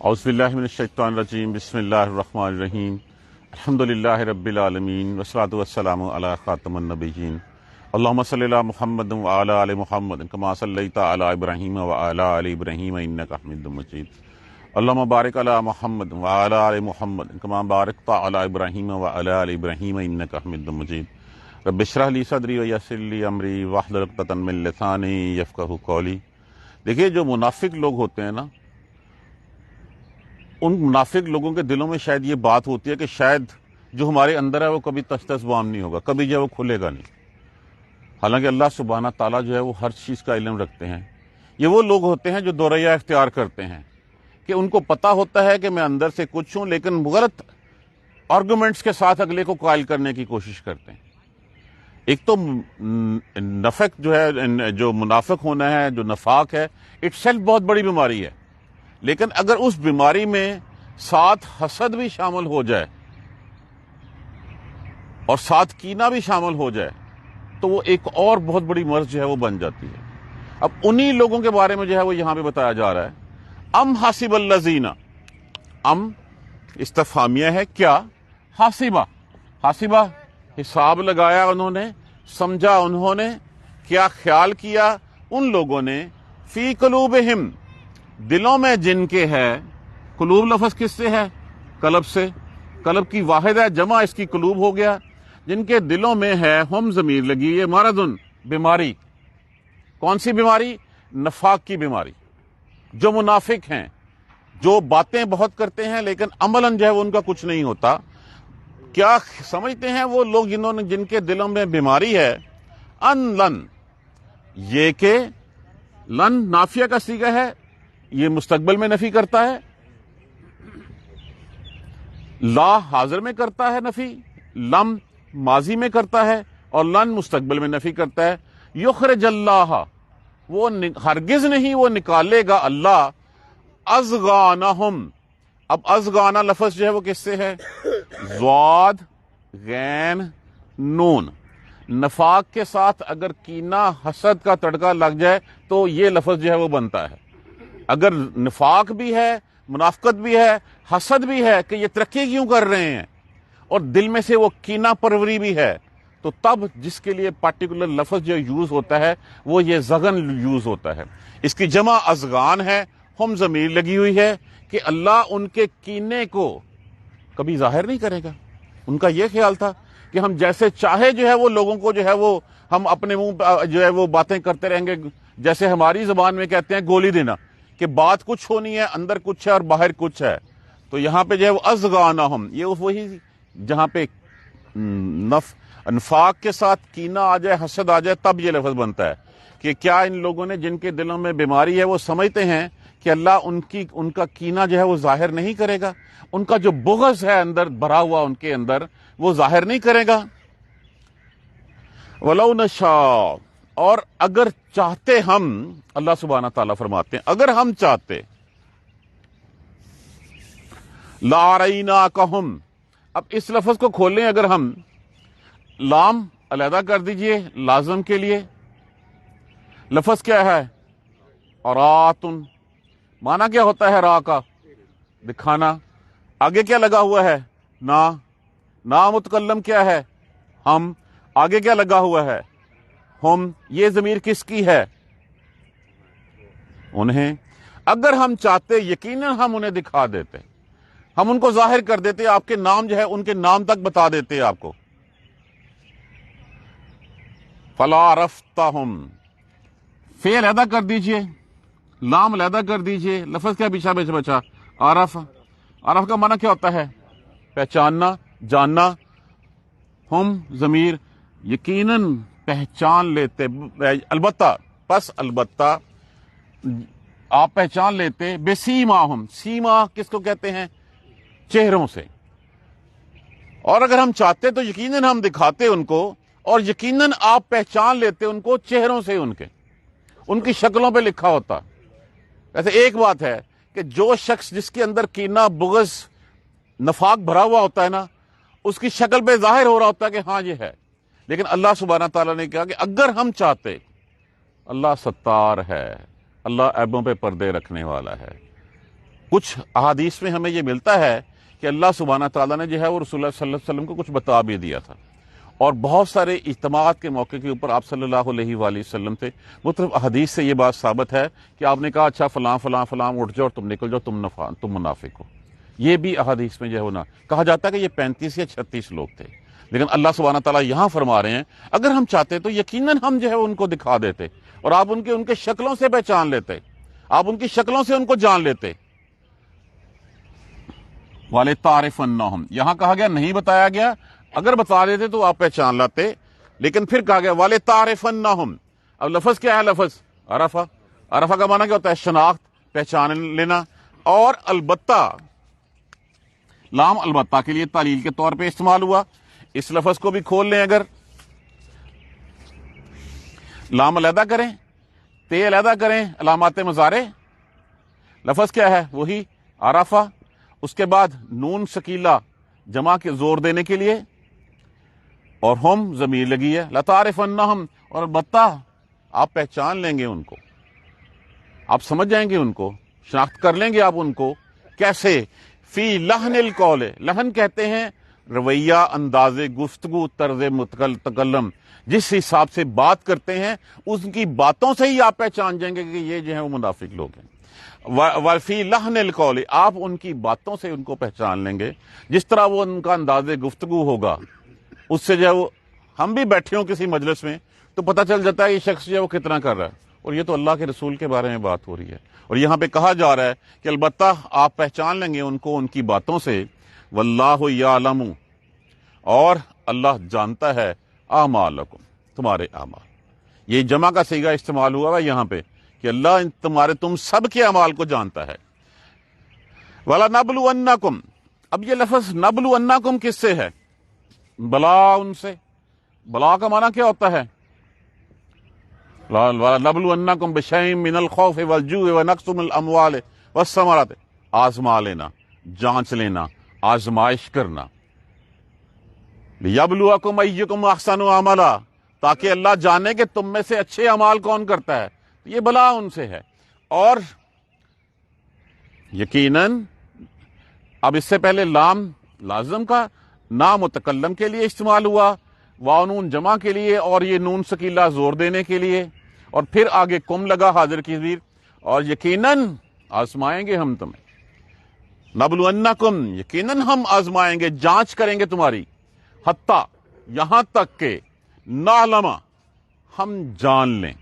اعوذ باللہ من الشیطان الرجیم بسم اللہ الرحمن الرحیم الحمدللہ رب العالمین والصلاۃ والسلام علی خاتم النبیین اللہم صلی علی محمد وعلی آل محمد کما صلیت علی ابراہیم وعلی آل ابراہیم انک حمید مجید اللہم بارک علی محمد وعلی آل محمد کما بارکت علی ابراہیم وعلی آل ابراہیم انک حمید مجید رب اشرح لی صدری ویسر لی امری واحلل عقدۃ من لسانی یفقہوا قولی۔ دیکھیے جو منافق لوگ ہوتے ہیں نا، ان منافق لوگوں کے دلوں میں شاید یہ بات ہوتی ہے کہ شاید جو ہمارے اندر ہے وہ کبھی تش بام نہیں ہوگا، کبھی جو ہے وہ کھلے گا نہیں۔ حالانکہ اللہ سبحانہ تعالیٰ جو ہے وہ ہر چیز کا علم رکھتے ہیں۔ یہ وہ لوگ ہوتے ہیں جو دوریا اختیار کرتے ہیں کہ ان کو پتہ ہوتا ہے کہ میں اندر سے کچھ ہوں، لیکن غلط آرگومنٹس کے ساتھ اگلے کو قائل کرنے کی کوشش کرتے ہیں۔ ایک تو نفق جو ہے، جو منافق ہونا ہے، جو نفاق ہے، اٹ سیلف بہت بڑی بیماری ہے، لیکن اگر اس بیماری میں ساتھ حسد بھی شامل ہو جائے اور ساتھ کینہ بھی شامل ہو جائے تو وہ ایک اور بہت بڑی مرض جو ہے وہ بن جاتی ہے۔ اب انہی لوگوں کے بارے میں جو ہے وہ یہاں پہ بتایا جا رہا ہے۔ ام حاسب الذین، ام استفہامیہ ہے، کیا؟ حاسبہ حساب لگایا انہوں نے، سمجھا انہوں نے، کیا خیال کیا ان لوگوں نے، فی قلوبہم، دلوں میں جن کے ہے۔ قلوب لفظ کس سے ہے؟ قلب سے۔ قلب کی واحد ہے، جمع اس کی قلوب ہو گیا۔ جن کے دلوں میں ہے، ہم ضمیر لگی، یہ مرضن، بیماری۔ کون سی بیماری؟ نفاق کی بیماری۔ جو منافق ہیں، جو باتیں بہت کرتے ہیں لیکن عملاً جو ہے وہ ان کا کچھ نہیں ہوتا۔ کیا سمجھتے ہیں وہ لوگ جن کے دلوں میں بیماری ہے؟ ان لن، یہ کہ لن نافیہ کا صیغہ ہے، یہ مستقبل میں نفی کرتا ہے، لا حاضر میں کرتا ہے نفی، لم ماضی میں کرتا ہے، اور لن مستقبل میں نفی کرتا ہے۔ یخرج اللہ، وہ ہرگز نہیں وہ نکالے گا اللہ، اضغانہم۔ اب اضغانہ لفظ جو ہے وہ کس سے ہے؟ ضاد غین نون۔ نفاق کے ساتھ اگر کینہ حسد کا تڑکا لگ جائے تو یہ لفظ جو ہے وہ بنتا ہے۔ اگر نفاق بھی ہے، منافقت بھی ہے، حسد بھی ہے کہ یہ ترقی کیوں کر رہے ہیں، اور دل میں سے وہ کینہ پروری بھی ہے، تو تب جس کے لیے پارٹیکولر لفظ جو یوز ہوتا ہے وہ یہ زغن یوز ہوتا ہے۔ اس کی جمع ازغان ہے، ہم ضمیر لگی ہوئی ہے کہ اللہ ان کے کینے کو کبھی ظاہر نہیں کرے گا۔ ان کا یہ خیال تھا کہ ہم جیسے چاہے جو ہے وہ لوگوں کو جو ہے وہ ہم اپنے منہ جو ہے وہ باتیں کرتے رہیں گے، جیسے ہماری زبان میں کہتے ہیں گولی دینا، کہ بات کچھ ہونی ہے، اندر کچھ ہے اور باہر کچھ ہے۔ تو یہاں پہ جو ہے وہ اضغانہم، یہ وہی جہاں پہ نفاق کے ساتھ کینہ آ جائے، حسد آ جائے، تب یہ لفظ بنتا ہے کہ کیا ان لوگوں نے جن کے دلوں میں بیماری ہے وہ سمجھتے ہیں کہ اللہ ان کا کینہ جو ہے وہ ظاہر نہیں کرے گا، ان کا جو بغض ہے اندر بھرا ہوا ان کے اندر وہ ظاہر نہیں کرے گا۔ وَلَوْ نَشَاءُ، اور اگر چاہتے ہم، اللہ سبحانہ تعالیٰ فرماتے ہیں اگر ہم چاہتے، لَأَرَيْنَاكَهُمْ، اب اس لفظ کو کھولیں، اگر ہم، لام علیحدہ کر دیجئے لازم کے لیے، لفظ کیا ہے؟ اراتن، معنی کیا ہوتا ہے را کا؟ دکھانا۔ آگے کیا لگا ہوا ہے؟ نا متکلم کیا ہے؟ ہم۔ آگے کیا لگا ہوا ہے؟ ہم۔ یہ ضمیر کس کی ہے؟ انہیں۔ اگر ہم چاہتے یقیناً ہم انہیں دکھا دیتے، ہم ان کو ظاہر کر دیتے، آپ کے نام جو ہے ان کے نام تک بتا دیتے آپ کو۔ فلا عرفتہم، فعل علیحدہ کر دیجئے، لام علیحدہ کر دیجئے، لفظ کیا پیچھا بچا؟ عرف۔ عرف کا معنی کیا ہوتا ہے؟ پہچاننا، جاننا۔ ہم ضمیر، یقیناً پہچان لیتے، البتہ، پس البتہ آپ پہچان لیتے، بے سیماہم، سیما کس کو کہتے ہیں؟ چہروں سے۔ اور اگر ہم چاہتے تو یقیناً ہم دکھاتے ان کو، اور یقیناً آپ پہچان لیتے ان کو چہروں سے، ان کی شکلوں پہ لکھا ہوتا۔ ویسے ایک بات ہے کہ جو شخص جس کے اندر کینہ، بغض، نفاق بھرا ہوا ہوتا ہے نا، اس کی شکل پہ ظاہر ہو رہا ہوتا ہے کہ ہاں یہ ہے، لیکن اللہ سبحانہ تعالیٰ نے کہا کہ اگر ہم چاہتے، اللہ ستار ہے، اللہ عیبوں پہ پردے رکھنے والا ہے۔ کچھ احادیث میں ہمیں یہ ملتا ہے کہ اللہ سبحانہ تعالیٰ نے جو ہے وہ رسول اللہ صلی اللہ علیہ وسلم کو کچھ بتا بھی دیا تھا، اور بہت سارے اجتماعات کے موقع کے اوپر آپ صلی اللہ علیہ وآلہ وسلم سے مختلف احادیث سے یہ بات ثابت ہے کہ آپ نے کہا اچھا فلاں فلاں فلاں اٹھ جاؤ اور تم نکل جاؤ، تم منافق ہو۔ یہ بھی احادیث میں جو ہے نا کہا جاتا ہے کہ یہ 35 یا 36 لوگ تھے، لیکن اللہ سبحانہ تعالیٰ یہاں فرما رہے ہیں اگر ہم چاہتے تو یقیناً ہم جو ہے ان کو دکھا دیتے، اور آپ ان کے شکلوں سے پہچان لیتے، آپ ان کی شکلوں سے ان کو جان لیتے۔ وَلَتَعْرِفَنَّهُمْ یہاں کہا گیا نہیں بتایا گیا، اگر بتا دیتے تو آپ پہچان لاتے، لیکن پھر کہا گیا وَلَتَعْرِفَنَّهُمْ۔ اب لفظ کیا ہے؟ لفظ عرفہ۔ عرفہ کا معنی کیا ہوتا ہے؟ شناخت، پہچان لینا، اور البتہ لام البتہ کے لیے تعلیل کے طور پہ استعمال ہوا۔ اس لفظ کو بھی کھول لیں، اگر لام علیحدہ کریں، تے علیحدہ کریں، علامات مضارع، لفظ کیا ہے؟ وہی عرفہ، اس کے بعد نون ثقیلہ جمع کے زور دینے کے لیے، اور ہم ضمیر لگی ہے، لَتَعْرِفَنَّهُمْ، اور البتہ آپ پہچان لیں گے ان کو، آپ سمجھ جائیں گے ان کو، شناخت کر لیں گے آپ ان کو۔ کیسے؟ فی لحن القول، لحن کہتے ہیں رویہ، انداز گفتگو، طرز تکلم، جس حساب سے بات کرتے ہیں اس کی باتوں سے ہی آپ پہچان جائیں گے کہ یہ جو ہے وہ منافق لوگ ہیں۔ وفی لحن القول، آپ ان کی باتوں سے ان کو پہچان لیں گے، جس طرح وہ ان کا انداز گفتگو ہوگا، اس سے جو ہے وہ ہم بھی بیٹھے ہوں کسی مجلس میں تو پتہ چل جاتا ہے یہ شخص جو ہے وہ کتنا کر رہا ہے، اور یہ تو اللہ کے رسول کے بارے میں بات ہو رہی ہے، اور یہاں پہ کہا جا رہا ہے کہ البتہ آپ پہچان لیں گے ان کو ان کی باتوں سے۔ واللہ یعلم، اور اللہ جانتا ہے اعمالکم، تمہارے اعمال۔ یہ جمع کا صیغہ استعمال ہوا ہے یہاں پہ کہ اللہ تم سب کے اعمال کو جانتا ہے۔ وَلَنَبْلُوَنَّكُمْ، اب یہ لفظ نبلونکم کس سے ہے؟ بلا ان سے۔ بلا کا معنی کیا ہوتا ہے؟ وَلَنَبْلُوَنَّكُمْ بِشَيْءٍ مِّنَ الْخَوْفِ وَالْجُوعِ وَنَقْصٍ مِّنَ الْأَمْوَالِ وَالثَّمَرَاتِ، آزما لینا، جانچ لینا، آزمائش کرنا۔ لِيَبْلُوَكُمْ أَيُّكُمْ أَحْسَنُ عَمَلًا، تاکہ اللہ جانے کہ تم میں سے اچھے اعمال کون کرتا ہے، یہ بلا ان سے ہے۔ اور یقیناً اب اس سے پہلے لام لازم کا نام متکلم کے لیے استعمال ہوا، واو نون جمع کے لیے، اور یہ نون ثقیلہ زور دینے کے لیے، اور پھر آگے کم لگا حاضر کی ضمیر، اور یقیناً آزمائیں گے ہم تمہیں۔ نبلونکم، یقیناً ہم آزمائیں گے، جانچ کریں گے تمہاری، حتیٰ یہاں تک کہ نعلم، ہم جان لیں۔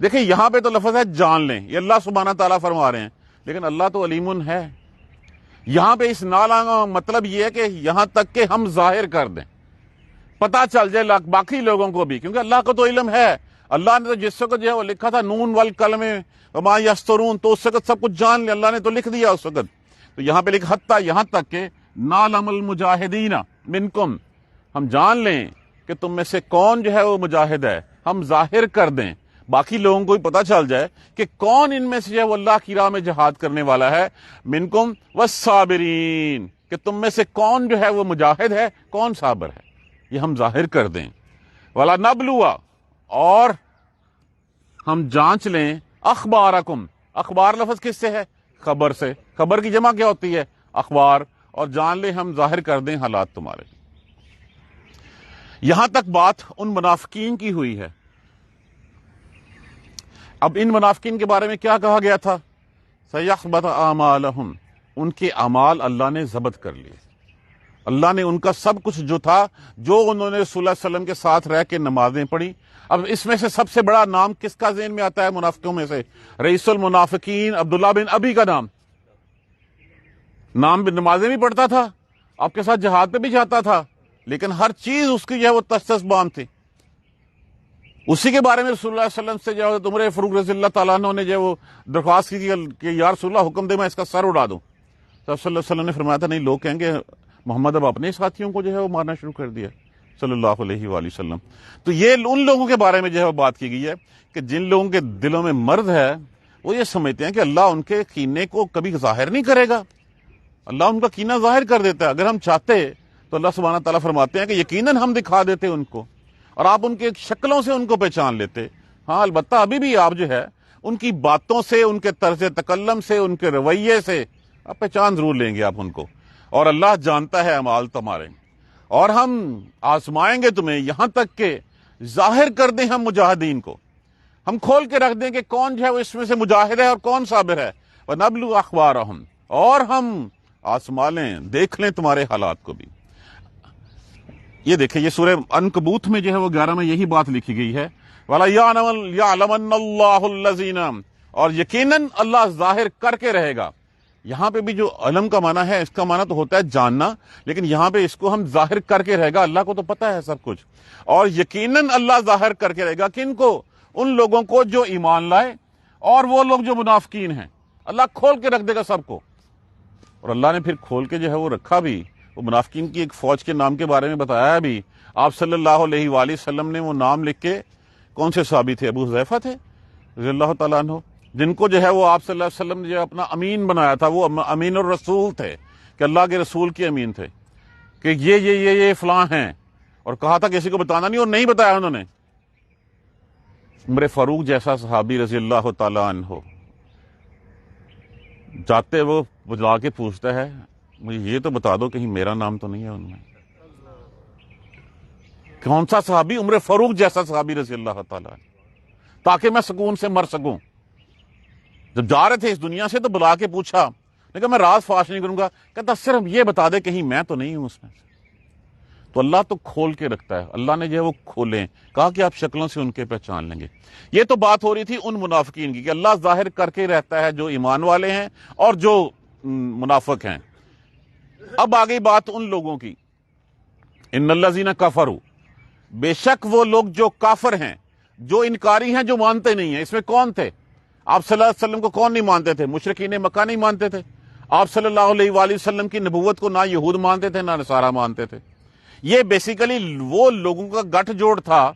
دیکھیں یہاں پہ تو لفظ ہے جان لیں، یہ اللہ سبحانہ تعالیٰ فرما رہے ہیں، لیکن اللہ تو علیم ہے۔ یہاں پہ اس نعلم کا مطلب یہ ہے کہ یہاں تک کہ ہم ظاہر کر دیں، پتہ چل جائے باقی لوگوں کو بھی، کیونکہ اللہ کو تو علم ہے۔ اللہ نے تو جس وقت جو ہے وہ لکھا تھا نون والقلم وما یسطرون، تو اس وقت سب کچھ جان لیا، اللہ نے تو لکھ دیا اس وقت۔ تو یہاں پہ لکھا حتیٰ، یہاں تک کہ نعلم المجاہدین منکم، ہم جان لیں کہ تم میں سے کون جو ہے وہ مجاہد ہے، ہم ظاہر کر دیں، باقی لوگوں کو بھی پتہ چل جائے کہ کون ان میں سے جو ہے وہ اللہ کی راہ میں جہاد کرنے والا ہے۔ منکم والصابرین، کہ تم میں سے کون جو ہے وہ مجاہد ہے، کون صابر ہے، یہ ہم ظاہر کر دیں۔ ولا نبلوا، اور ہم جانچ لیں، اخبارکم، اخبار لفظ کس سے ہے؟ خبر سے۔ خبر کی جمع کیا ہوتی ہے؟ اخبار، اور جان لیں ہم ظاہر کر دیں حالات تمہارے۔ یہاں تک بات ان منافقین کی ہوئی ہے۔ اب ان منافقین کے بارے میں کیا کہا گیا تھا؟ سَيَحْبَطَ أَعْمَالَهُمْ، ان کے اعمال اللہ نے ضبط کر لیے۔ اللہ نے ان کا سب کچھ جو تھا، جو انہوں نے رسول اللہ علیہ وسلم کے ساتھ رہ کے نمازیں پڑھی۔ اب اس میں سے سب سے بڑا نام کس کا ذہن میں آتا ہے منافقوں میں سے؟ رئیس المنافقین عبداللہ بن ابی کا نام بھی، نمازیں بھی پڑھتا تھا، آپ کے ساتھ جہاد پہ بھی جاتا تھا، لیکن ہر چیز اس کی جو ہے وہ تس بام تھی۔ اسی کے بارے میں رسول اللہ صلی اللہ علیہ وسلم سے جو ہے عمر فاروق رضی اللہ تعالیٰ عنہ نے جو وہ درخواست کی کہ یا رسول اللہ حکم دے میں اس کا سر اڑا دوں، تو صلی اللہ علیہ وسلم نے فرمایا تھا نہیں، لوگ کہیں گے محمد اب اپنے ساتھیوں کو جو ہے وہ مارنا شروع کر دیا صلی اللہ علیہ وآلہ وسلم۔ تو یہ ان لوگوں کے بارے میں جو ہے وہ بات کی گئی ہے کہ جن لوگوں کے دلوں میں مرض ہے، وہ یہ سمجھتے ہیں کہ اللہ ان کے کینے کو کبھی ظاہر نہیں کرے گا، اللہ ان کا کینہ ظاہر کر دیتا ہے۔ اگر ہم چاہتے تو اللہ سبحانہ تعالیٰ فرماتے ہیں کہ یقیناً ہم دکھا دیتے ان کو، اور آپ ان کے شکلوں سے ان کو پہچان لیتے۔ ہاں البتہ ابھی بھی آپ جو ہے ان کی باتوں سے، ان کے طرز تکلم سے، ان کے رویے سے آپ پہچان ضرور لیں گے آپ ان کو. اور اللہ جانتا ہے اعمال تمہارے. اور ہم آزمائیں گے تمہیں یہاں تک کہ ظاہر کر دیں ہم مجاہدین کو، ہم کھول کے رکھ دیں کہ کون جو ہے وہ اس میں سے مجاہد ہے اور کون صابر ہے. وَنَبْلُوَ أَخْبَارَهُمْ، اور ہم آزما لیں، دیکھ لیں تمہارے حالات کو بھی. یہ دیکھیں، یہ سورہ عنکبوت میں جو ہے وہ 11 میں یہی بات لکھی گئی ہے. وَلَيَعْلَمَنَّ اللَّهُ الَّذِينَ، اور یقیناً اللہ ظاہر کر کے رہے گا. یہاں پہ بھی جو علم کا معنی ہے، اس کا معنی تو ہوتا ہے جاننا، لیکن یہاں پہ اس کو ہم ظاہر کر کے رہے گا. اللہ کو تو پتہ ہے سب کچھ. اور یقیناً اللہ ظاہر کر کے رہے گا کن کو؟ ان لوگوں کو جو ایمان لائے اور وہ لوگ جو منافقین ہیں. اللہ کھول کے رکھ دے گا سب کو. اور اللہ نے پھر کھول کے جو ہے وہ رکھا بھی. وہ منافقین کی ایک فوج کے نام کے بارے میں بتایا بھی. آپ صلی اللہ علیہ وآلہ وسلم نے وہ نام لکھ کے، کون سے صحابی تھے؟ ابو حذیفہ تھے رضی اللہ تعالیٰ عنہ، جن کو جو ہے وہ آپ صلی اللہ علیہ وسلم نے جو اپنا امین بنایا تھا. وہ امین الرسول تھے کہ اللہ کے رسول کے امین تھے، کہ یہ فلاں ہیں. اور کہا تھا کسی کو بتانا نہیں، اور نہیں بتایا انہوں نے. عمر فاروق جیسا صحابی رضی اللہ تعالیٰ عنہ جاتے وہ بجلا کے پوچھتا ہے، مجھے یہ تو بتا دو کہیں میرا نام تو نہیں ہے ان میں. کون سا صحابی؟ عمر فاروق جیسا صحابی رضی اللہ تعالیٰ عنہ، تاکہ میں سکون سے مر سکوں. جب جا رہے تھے اس دنیا سے تو بلا کے پوچھا، لیکن میں راز فاش نہیں کروں گا. کہتا صرف یہ بتا دے کہیں میں تو نہیں ہوں اس میں سے. تو اللہ تو کھول کے رکھتا ہے. اللہ نے جو ہے وہ کھولیں، کہا کہ آپ شکلوں سے ان کے پہچان لیں گے. یہ تو بات ہو رہی تھی ان منافقین کی کہ اللہ ظاہر کر کے رہتا ہے جو ایمان والے ہیں اور جو منافق ہیں. اب آگئی بات ان لوگوں کی. ان الذین کفروا، بے شک وہ لوگ جو کافر ہیں، جو انکاری ہیں، جو مانتے نہیں ہیں. اس میں کون تھے؟ آپ صلی اللہ علیہ وسلم کو کون نہیں مانتے تھے؟ مشرکین مکہ نہیں مانتے تھے. آپ صلی اللہ علیہ وآلہ وسلم کی نبوت کو نہ یہود مانتے تھے نہ نصارہ مانتے تھے. یہ بیسیکلی وہ لوگوں کا گٹھ جوڑ تھا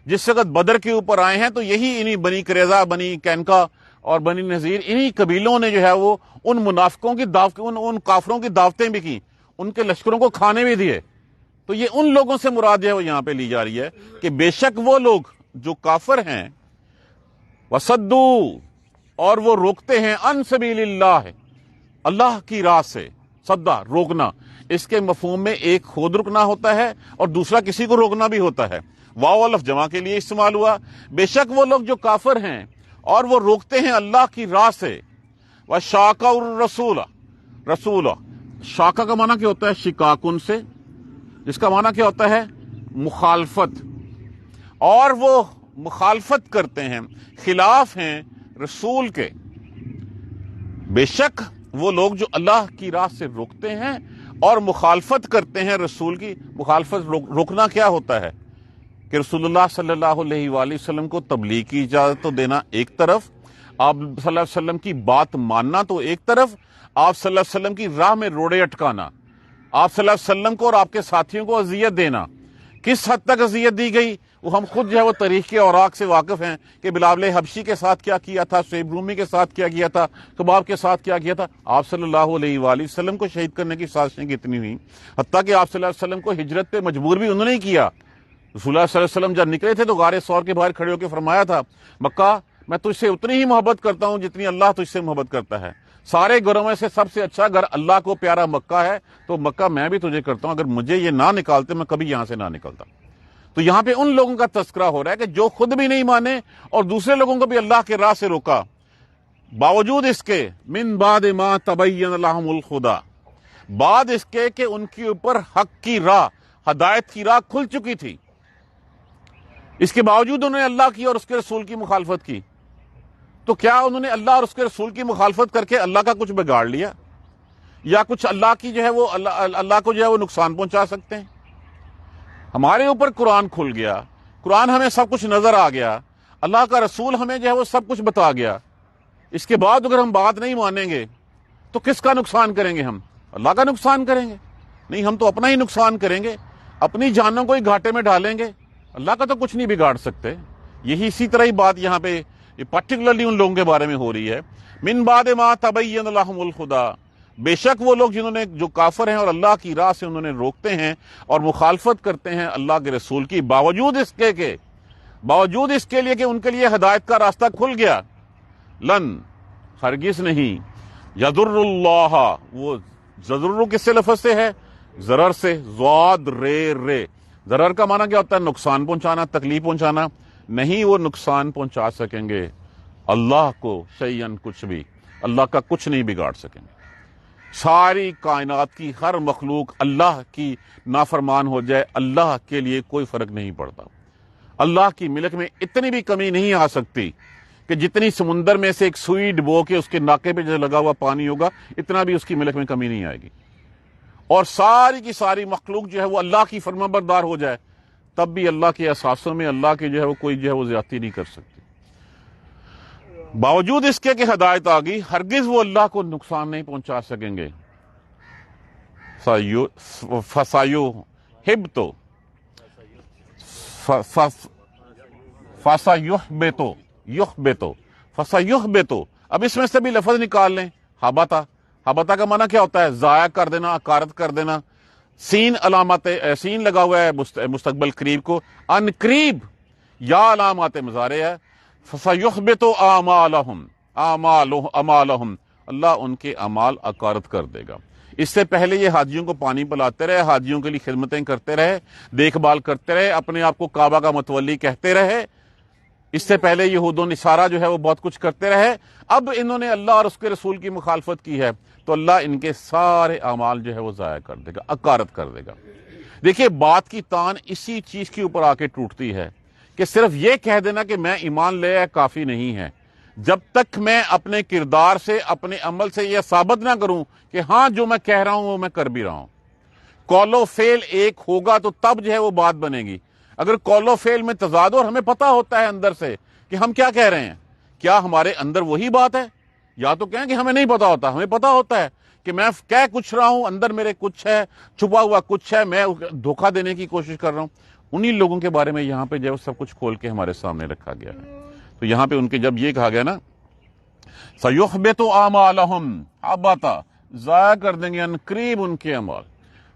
جس وقت بدر کے اوپر آئے ہیں. تو یہی انہی بنی قریظہ، بنی کینکا اور بنی نذیر، انہی قبیلوں نے جو ہے وہ ان منافقوں کی دعوت، ان کافروں کی دعوتیں بھی کی، ان کے لشکروں کو کھانے بھی دیے. تو یہ ان لوگوں سے مراد ہے وہ یہاں پہ لی جا رہی ہے کہ بے شک وہ لوگ جو کافر ہیں، وصدوا، اور وہ روکتے ہیں، عن سبیل اللہ، اللہ کی راہ سے. صدا، روکنا. اس کے مفہوم میں ایک خود رکنا ہوتا ہے اور دوسرا کسی کو روکنا بھی ہوتا ہے. واو الف جمع کے لیے استعمال ہوا. بے شک وہ لوگ جو کافر ہیں اور وہ روکتے ہیں اللہ کی راہ سے. وَشَاقَ الرَّسُولَ، رسول. شاقہ کا معنی کیا ہوتا ہے؟ شکاکن سے، جس کا معنی کیا ہوتا ہے؟ مخالفت. اور وہ مخالفت کرتے ہیں، خلاف ہیں رسول کے. بے شک وہ لوگ جو اللہ کی راہ سے روکتے ہیں اور مخالفت کرتے ہیں رسول کی. مخالفت، روکنا کیا ہوتا ہے؟ کہ رسول اللہ صلی اللہ علیہ وآلہ وسلم کو تبلیغ کی اجازت تو دینا ایک طرف، آپ صلی اللہ علیہ وسلم کی بات ماننا تو ایک طرف، آپ صلی اللہ علیہ وسلم کی راہ میں روڑے اٹکانا، آپ صلی اللہ علیہ وسلم کو اور آپ کے ساتھیوں کو اذیت دینا. کس حد تک اذیت دی گئی وہ ہم خود جو ہے وہ تاریخ کے اوراق سے واقف ہیں کہ بلال حبشی کے ساتھ کیا کیا تھا، شعیب رومی کے ساتھ کیا کیا تھا، کباب کے ساتھ کیا کیا تھا. آپ صلی اللہ علیہ وآلہ وسلم کو شہید کرنے کی سازشیں کتنی ہوئیں، حتیٰ کہ آپ صلی اللہ علیہ وسلم کو ہجرت پہ مجبور بھی انہوں نے کیا. رسول اللہ صلی اللہ علیہ وسلم جب نکلے تھے تو غار ثور کے باہر کھڑے ہو کے فرمایا تھا، مکہ میں تجھ سے اتنی ہی محبت کرتا ہوں جتنی اللہ تجھ سے محبت کرتا ہے. سارے گھروں میں سے سب سے اچھا گھر اللہ کو پیارا مکہ ہے، تو مکہ میں بھی تجھے کرتا ہوں. اگر مجھے یہ نہ نکالتے میں کبھی یہاں سے نہ نکلتا. تو یہاں پہ ان لوگوں کا تذکرہ ہو رہا ہے کہ جو خود بھی نہیں مانے اور دوسرے لوگوں کو بھی اللہ کے راہ سے روکا، باوجود اس کے من بعد ما تبین لہم الہدی، بعد اس کے کہ ان کے اوپر حق کی راہ، ہدایت کی راہ کھل چکی تھی. اس کے باوجود انہوں نے اللہ کی اور اس کے رسول کی مخالفت کی. تو کیا انہوں نے اللہ اور اس کے رسول کی مخالفت کر کے اللہ کا کچھ بگاڑ لیا، یا کچھ اللہ کی جو ہے وہ اللہ کو جو ہے وہ نقصان پہنچا سکتے ہیں؟ ہمارے اوپر قرآن کھل گیا، قرآن ہمیں سب کچھ نظر آ گیا، اللہ کا رسول ہمیں جو ہے وہ سب کچھ بتا گیا. اس کے بعد اگر ہم بات نہیں مانیں گے تو کس کا نقصان کریں گے؟ ہم اللہ کا نقصان کریں گے؟ نہیں، ہم تو اپنا ہی نقصان کریں گے، اپنی جانوں کو ہی گھاٹے میں ڈالیں گے. اللہ کا تو کچھ نہیں بگاڑ سکتے. یہی اسی طرح ہی بات یہاں پہ پرٹیکولرلی ان لوگوں کے بارے میں ہو رہی ہے. من بعد ما تبین لہم الہدی، بے شک وہ لوگ جنہوں نے، جو کافر ہیں اور اللہ کی راہ سے انہوں نے روکتے ہیں اور مخالفت کرتے ہیں اللہ کے رسول کی، باوجود اس کے لیے کہ ان کے لیے ہدایت کا راستہ کھل گیا. لن ہرگز نہیں، یضر اللہ وہ ضرر کس سے لفظ سے ہے؟ ضرر سے، ضاد رے، ضرر کا معنی کیا ہوتا ہے؟ نقصان پہنچانا، تکلیف پہنچانا، نہیں وہ نقصان پہنچا سکیں گے اللہ کو شیئن کچھ بھی، اللہ کا کچھ نہیں بگاڑ سکیں گے۔ ساری کائنات کی ہر مخلوق اللہ کی نافرمان ہو جائے، اللہ کے لیے کوئی فرق نہیں پڑتا۔ اللہ کی ملک میں اتنی بھی کمی نہیں آ سکتی کہ جتنی سمندر میں سے ایک سوئی ڈبو کے اس کے ناکے پہ جو لگا ہوا پانی ہوگا، اتنا بھی اس کی ملک میں کمی نہیں آئے گی۔ اور ساری کی ساری مخلوق جو ہے وہ اللہ کی فرما بردار ہو جائے، تب بھی اللہ کے احساسوں میں اللہ کے جو ہے وہ کوئی جو ہے وہ زیادتی نہیں کر سکتی۔ باوجود اس کے کہ ہدایت آ گئی، ہرگز وہ اللہ کو نقصان نہیں پہنچا سکیں گے۔ فسایو ہبتو فسایحبتو یحبتو فسایحبتو، اب اس میں سے بھی لفظ نکال لیں، حبتا، حبتا کا معنی کیا ہوتا ہے؟ ضائع کر دینا، اکارت کر دینا۔ سین علامات، سین لگا ہوا ہے مستقبل قریب کو، ان قریب یا علامات مضارع ہے۔ فَسَيُحْبِطُ أَعْمَالَهُمْ، اللہ ان کے اعمال اکارت کر دے گا۔ اس سے پہلے یہ حاجیوں کو پانی پلاتے رہے، حاجیوں کے لیے خدمتیں کرتے رہے، دیکھ بھال کرتے رہے، اپنے آپ کو کعبہ کا متولی کہتے رہے۔ اس سے پہلے یہود و نصارہ جو ہے وہ بہت کچھ کرتے رہے۔ اب انہوں نے اللہ اور اس کے رسول کی مخالفت کی ہے تو اللہ ان کے سارے اعمال جو ہے وہ ضائع کر دے گا، اکارت کر دے گا۔ دیکھیے بات کی تان اسی چیز کے اوپر آ کے ٹوٹتی ہے کہ صرف یہ کہہ دینا کہ میں ایمان لے آیا کافی نہیں ہے، جب تک میں اپنے کردار سے، اپنے عمل سے یہ ثابت نہ کروں کہ ہاں جو میں کہہ رہا ہوں وہ میں کر بھی رہا ہوں۔ قول و فعل ایک ہوگا تو تب جو ہے وہ بات بنے گی۔ اگر قول و فعل میں تضاد اور ہمیں پتہ ہوتا ہے اندر سے کہ ہم کیا کہہ رہے ہیں، کیا ہمارے اندر وہی بات ہے؟ یا تو کہیں کہ ہمیں نہیں پتا ہوتا، ہمیں پتا ہوتا ہے کہ میں کہہ کچھ رہا ہوں، اندر میرے کچھ ہے، چھپا ہوا کچھ ہے، میں دھوکہ دینے کی کوشش کر رہا ہوں۔ انہی لوگوں کے بارے میں یہاں پہ جو ہے سب کچھ کھول کے ہمارے سامنے رکھا گیا ہے۔ تو یہاں پہ ان کے جب یہ کہا گیا نا سَيُحْبِطُ أَعْمَالَهُمْ حَبَطَ، ضائع کر دیں گے ان قریب ان کے اعمال،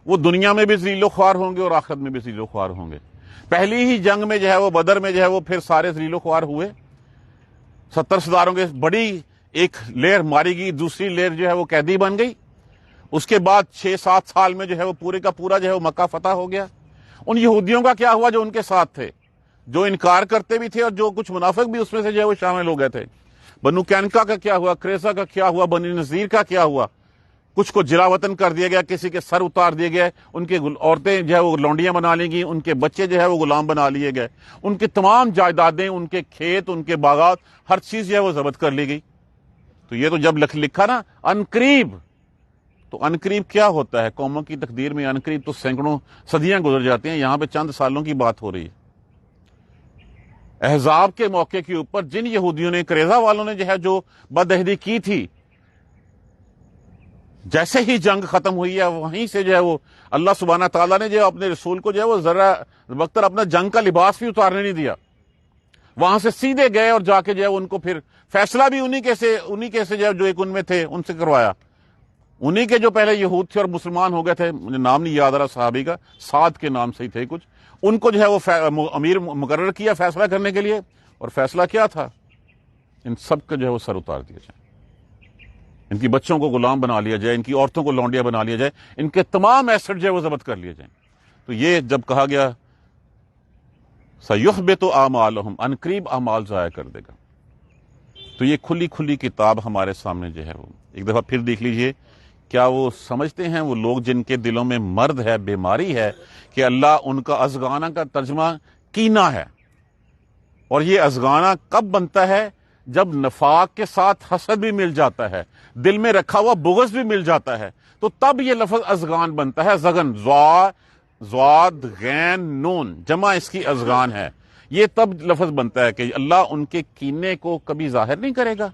وہ دنیا میں بھی ذلیل و خوار ہوں گے اور آخرت میں بھی ذلیل و خوار ہوں گے۔ پہلی ہی جنگ میں جو ہے وہ بدر میں جو ہے وہ پھر سارے ذلیل و خوار ہوئے، 70 سرداروں کے بڑی ایک لہر ماری گئی، دوسری لہر جو ہے وہ قیدی بن گئی۔ اس کے بعد 6-7 سال میں جو ہے وہ پورے کا پورا جو ہے وہ مکہ فتح ہو گیا۔ ان یہودیوں کا کیا ہوا جو ان کے ساتھ تھے، جو انکار کرتے بھی تھے اور جو کچھ منافق بھی اس میں سے جو ہے وہ شامل ہو گئے تھے؟ بنو کینکا کا کیا ہوا، قریظہ کا کیا ہوا، بنی نذیر کا کیا ہوا؟ کچھ کو جلا وطن کر دیا گیا، کسی کے سر اتار دیے گئے، ان کے عورتیں جو ہے وہ لونڈیاں بنا لی گئیں، ان کے بچے جو ہے وہ غلام بنا لیے گئے، ان کی تمام جائیدادیں، ان کے کھیت، ان کے باغات، ہر چیز جو ہے وہ ضبط کر لی گئی۔ تو یہ تو جب لکھا نا انقریب، تو انقریب کیا ہوتا ہے؟ قوموں کی تقدیر میں انقریب تو سینکڑوں صدیاں گزر جاتی ہیں، یہاں پہ چند سالوں کی بات ہو رہی ہے۔ احزاب کے موقع کے اوپر جن یہودیوں نے، قریظہ والوں نے جو ہے جو بدعہدی کی تھی، جیسے ہی جنگ ختم ہوئی ہے وہیں سے جو ہے وہ اللہ سبحانہ تعالیٰ نے جو اپنے رسول کو جو ہے وہ ذرا وقت اپنا جنگ کا لباس بھی اتارنے نہیں دیا، وہاں سے سیدھے گئے اور جا کے جو ہے ان کو پھر فیصلہ بھی انہی کے سے جو ایک ان میں تھے ان سے کروایا۔ انہی کے جو پہلے یہود تھے اور مسلمان ہو گئے تھے، مجھے نام نہیں یاد آ رہا صحابی کا، سعد کے نام سے ہی تھے کچھ، ان کو جو ہے وہ امیر مقرر کیا فیصلہ کرنے کے لیے، اور فیصلہ کیا تھا؟ ان سب کا جو ہے وہ سر اتار دیا جائے، ان کی بچوں کو غلام بنا لیا جائے، ان کی عورتوں کو لونڈیا بنا لیا جائے، ان کے تمام ایسٹ جو ہے وہ ضبط کر لیے جائیں۔ تو یہ جب کہا گیا سَيُحْبِطُ أَعْمَالَهُمْ، ان قریب اعمال ضائع کر دے گا، تو یہ کھلی کھلی کتاب ہمارے سامنے جو ہے وہ ایک دفعہ پھر دیکھ لیجئے۔ کیا وہ سمجھتے ہیں وہ لوگ جن کے دلوں میں مرض ہے، بیماری ہے، کہ اللہ ان کا ازغانہ کا ترجمہ کینہ ہے، اور یہ ازغانہ کب بنتا ہے؟ جب نفاق کے ساتھ حسد بھی مل جاتا ہے، دل میں رکھا ہوا بغض بھی مل جاتا ہے، تو تب یہ لفظ ازغان بنتا ہے۔ زغن، ضاد غین نون، جمع اس کی ازغان ہے، یہ تب لفظ بنتا ہے کہ اللہ ان کے کینے کو کبھی ظاہر نہیں کرے گا۔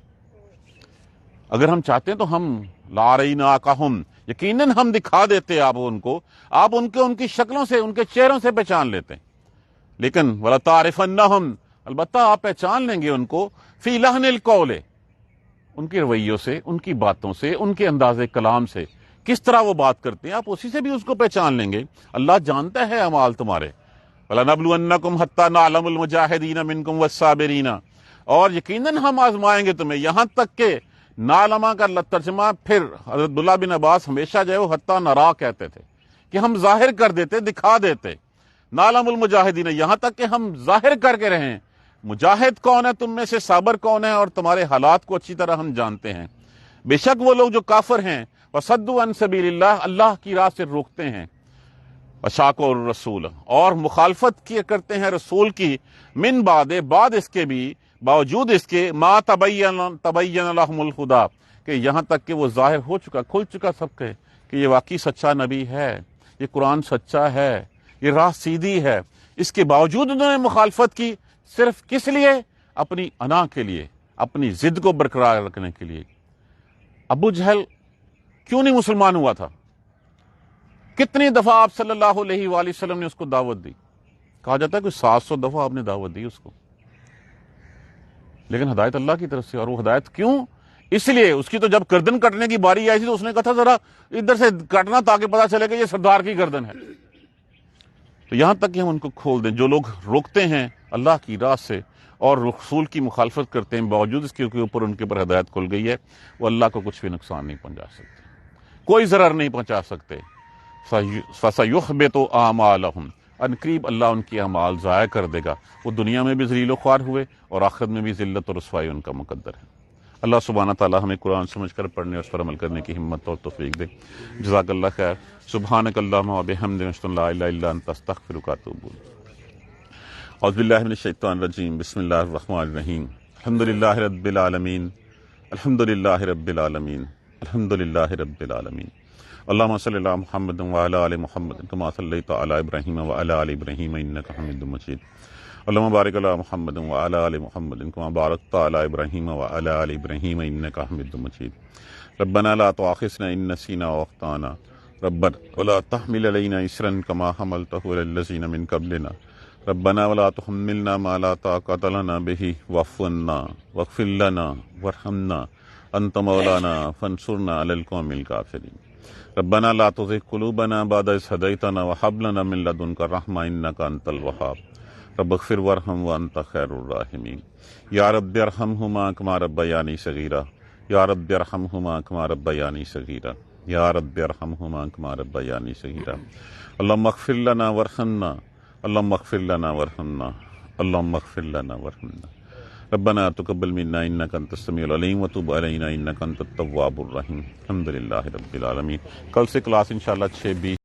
اگر ہم چاہتے ہیں تو ہم لاریناکہم، یقیناً ہم دکھا دیتے آپ ان کی شکلوں سے، ان کے چہروں سے پہچان لیتے، لیکن وَلَتَعْرِفَنَّهُمْ، البتہ آپ پہچان لیں گے ان کو، فی لحن القول، ان کے رویوں سے، ان کی باتوں سے، ان کے انداز کلام سے، کس طرح وہ بات کرتے ہیں آپ اسی سے بھی اس کو پہچان لیں گے۔ اللہ جانتا ہے اعمال تمہارے۔ وَلَنَبْلُوَنَّكُمْ حَتَّى نَعْلَمُ الْمُجَاهِدِينَ مِنْكُمْ وَالصَّابِرِينَ، اور یقیناً ہم آزمائیں گے تمہیں، یہاں تک کہ نالما کا ترجمہ پھر حضرت عبداللہ بن عباس ہمیشہ جو ہے وہ حتی نرا کہتے تھے کہ ہم ظاہر کر دیتے، دکھا دیتے، نالم المجاہدین، یہاں تک کہ ہم ظاہر کر کے رہیں مجاہد کون ہے تم میں سے، صابر کون ہے، اور تمہارے حالات کو اچھی طرح ہم جانتے ہیں۔ بے شک وہ لوگ جو کافر ہیں وصدوا عن سبیل اللہ، اللہ کی راہ سے روکتے ہیں، وشاقوا الرسول، اور مخالفت کیا کرتے ہیں رسول کی، من بعد اس کے بھی، باوجود اس کے، ما تبین لہم الہدی، کہ یہاں تک کہ وہ ظاہر ہو چکا، کھل چکا سب کے کہ یہ واقعی سچا نبی ہے، یہ قرآن سچا ہے، یہ راہ سیدھی ہے۔ اس کے باوجود انہوں نے مخالفت کی، صرف کس لیے؟ اپنی انا کے لیے، اپنی ضد کو برقرار رکھنے کے لیے۔ ابو جہل کیوں نہیں مسلمان ہوا تھا؟ کتنی دفعہ آپ صلی اللہ علیہ وآلہ وسلم نے اس کو دعوت دی؟ کہا جاتا ہے کوئی 700 دفعہ آپ نے دعوت دی اس کو، لیکن ہدایت اللہ کی طرف سے۔ اور وہ ہدایت کیوں؟ اس لیے اس کی تو جب گردن کٹنے کی باری آئی تھی تو اس نے کہا تھا ذرا ادھر سے کٹنا تاکہ پتا چلے کہ یہ سردار کی گردن ہے۔ تو یہاں تک کہ ہم ان کو کھول دیں، جو لوگ روکتے ہیں اللہ کی راہ سے اور رسول کی مخالفت کرتے ہیں، باوجود اس کے اوپر ان کے اوپر ہدایت کھل گئی ہے، وہ اللہ کو کچھ بھی نقصان نہیں پہنچا سکتے، کوئی ضرر نہیں پہنچا سکتے۔ فَسَيُحْبِطُ أَعْمَالَهُمْ، ان قریب اللہ ان کی اعمال ضائع کر دے گا، وہ دنیا میں بھی ذلیل و خوار ہوئے اور آخرت میں بھی ذلت اور رسوائی ان کا مقدر ہے۔ اللہ سبحانہ تعالیٰ ہمیں قرآن سمجھ کر پڑھنے اور اس پر عمل کرنے کی ہمت اور توفیق دے۔ جزاک اللہ خیر۔ سبحانک اللہم وبحمدک، اشہد ان لا الہ الا انت، استغفرک واتوب الیک۔ اعوذ باللہ من الشیطان الرجیم، بسم اللہ الرحمن الرحیم۔ الحمدللہ رب العالمین، الحمدللہ رب العالمین، الحمدللہ رب العالمین۔ اللہم صلی علی محمد وعلی آل محمد کما صلیت علی ابراہیم وعلی آل ابراہیم انک حمید مجید۔ اللہم بارک علی محمد وعلی آل محمد کما بارکت علی ابراہیم وعلی آل ابراہیم انک حمید مجید۔ ربنا لا تؤاخذنا ان نسینا واخطانا، ربنا ولا تحمل علینا اصرا کما حملتہ علی الذین من قبلنا، ربنا ولا تحملنا ما لا طاقۃ لنا به واعف عنا واغفر لنا وارحمنا انت مولانا فانصرنا علی القوم الکافرین۔ ربنا لا تزغ قلوبنا بعد إذ هديتنا وهب لنا من لدنك رحمة إنك أنت الوهاب، رب اغفر وارحم وأنت خير الراحمين۔ یا رب ارحمهما كما ربياني صغيرا، یا رب ارحمهما كما ربياني صغيرا، یا رب ارحمهما كما ربياني صغيرا۔ اللهم اغفر لنا وارحمنا، اللهم اغفر لنا وارحمنا، اللهم اغفر لنا وارحمنا۔ ربنا تقبل منا انك انت السميع العليم وتب علينا انك انت التواب الرحيم۔ الحمدللہ رب العالمین۔ کل سے کلاس انشاءاللہ 6:20